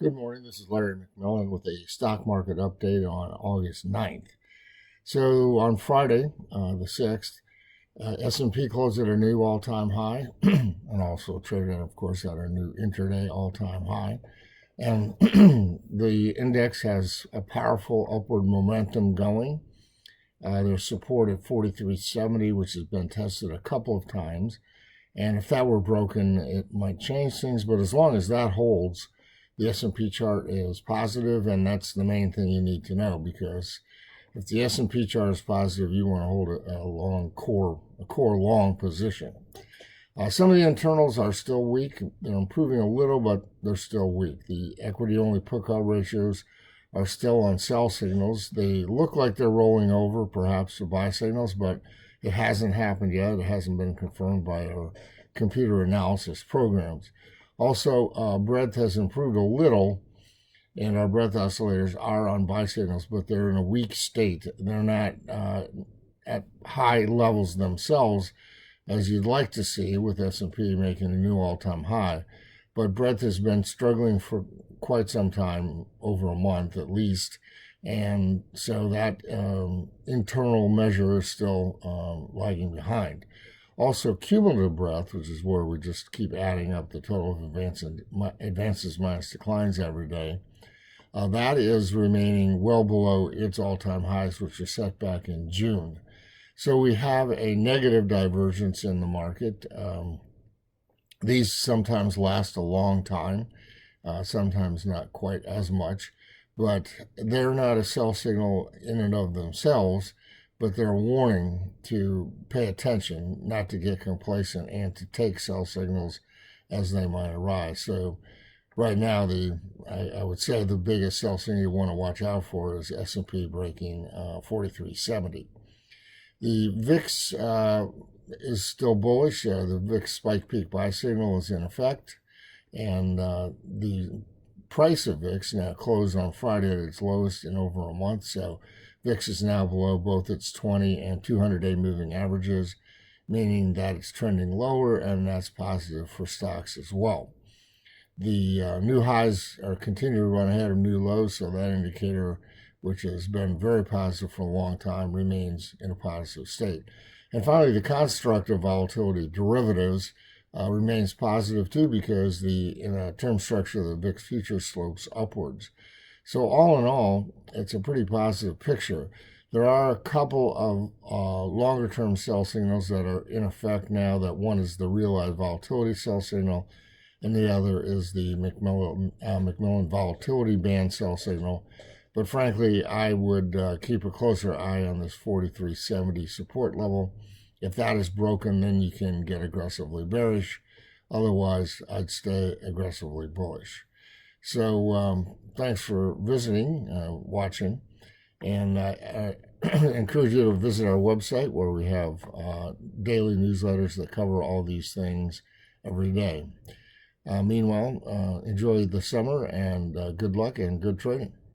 Good morning. This is Larry McMillan with a stock market update on August 9th. So on Friday, the 6th, S&P closed at a new all-time high and also traded, of course, at a new intraday all-time high. And the index has a powerful upward momentum going. There's support at 4370, which has been tested a couple of times. And if that were broken, it might change things. But as long as that holds, the S&P chart is positive, and that's the main thing you need to know, because if the S&P chart is positive, you want to hold a long core long position. Some of the internals are still weak. They're improving a little, but they're still weak. The equity-only put-call ratios are still on sell signals. They look like they're rolling over, perhaps to buy signals, but it hasn't happened yet. It hasn't been confirmed by our computer analysis programs. Also, breadth has improved a little, and our breadth oscillators are on buy signals, but they're in a weak state. They're not at high levels themselves, as you'd like to see, with S&P making a new all-time high. But breadth has been struggling for quite some time, over a month at least, and so that internal measure is still lagging behind. Also, cumulative breadth, which is where we just keep adding up the total of advances minus declines every day, that is remaining well below its all-time highs, which were set back in June. So we have a negative divergence in the market. These sometimes last a long time, sometimes not quite as much, but they're not a sell signal in and of themselves, but they're a warning to pay attention, not to get complacent, and to take sell signals as they might arise. So right now, I would say the biggest sell signal you want to watch out for is S&P breaking 4370. The VIX is still bullish. The VIX spike peak buy signal is in effect, and the price of VIX now closed on Friday at its lowest in over a month. So VIX is now below both its 20 and 200-day moving averages, meaning that it's trending lower, and that's positive for stocks as well. The new highs are continuing to run ahead of new lows, so that indicator, which has been very positive for a long time, remains in a positive state. And finally, the construct of volatility derivatives remains positive too, because the term structure of the VIX future slopes upwards. So all in all, it's a pretty positive picture. There are a couple of longer-term sell signals that are in effect now. That one is the realized volatility sell signal, and the other is the McMillan volatility band sell signal. But frankly, I would keep a closer eye on this 4370 support level. If that is broken, then you can get aggressively bearish. Otherwise, I'd stay aggressively bullish. So thanks for visiting, watching, and I encourage you to visit our website, where we have daily newsletters that cover all these things every day. Meanwhile, enjoy the summer, and good luck and good trading.